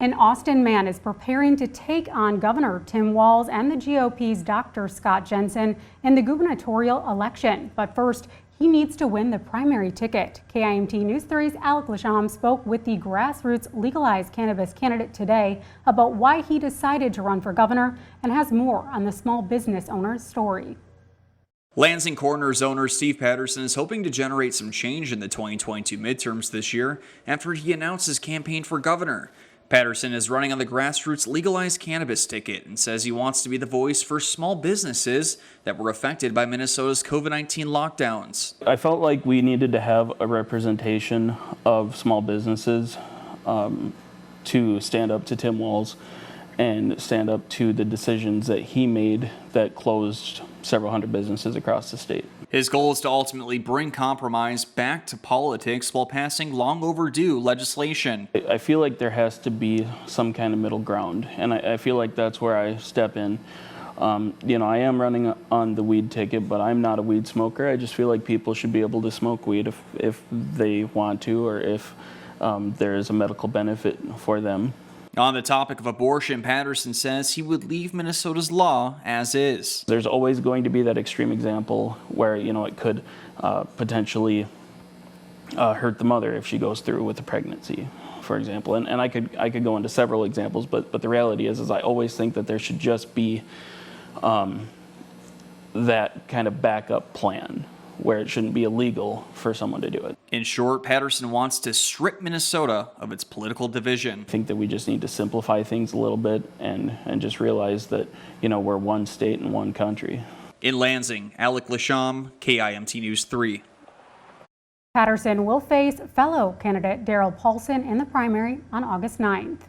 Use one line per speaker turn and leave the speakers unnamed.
An Austin man is preparing to take on Governor Tim Walz and the GOP's Dr. Scott Jensen in the gubernatorial election. But first, he needs to win the primary ticket. KIMT News 3's Alec Lasham spoke with the grassroots legalized cannabis candidate today about why he decided to run for governor and has more on the small business owner's story.
Lansing Coroner's owner Steve Patterson is hoping to generate some change in the 2022 midterms this year after he announced his campaign for governor. Patterson is running on the grassroots legalized cannabis ticket and says he wants to be the voice for small businesses that were affected by Minnesota's COVID-19 lockdowns.
I felt like we needed to have a representation of small businesses to stand up to Tim Walz and stand up to the decisions that he made that closed several hundred businesses across the state.
His goal is to ultimately bring compromise back to politics while passing long overdue legislation.
I feel like there has to be some kind of middle ground, and I feel like that's where I step in. I am running on the weed ticket, but I'm not a weed smoker. I just feel like people should be able to smoke weed if they want to, or if there is a medical benefit for them.
On the topic of abortion, Patterson says he would leave Minnesota's law as is.
There's always going to be that extreme example where, it could potentially hurt the mother if she goes through with the pregnancy, for example. And I could go into several examples, but the reality is I always think that there should just be that kind of backup plan where it shouldn't be illegal for someone to do it.
In short, Patterson wants to strip Minnesota of its political division.
I think that we just need to simplify things a little bit and just realize that, we're one state and one country.
In Lansing, Alec Lasham, KIMT News 3.
Patterson will face fellow candidate Darrell Paulson in the primary on August 9th.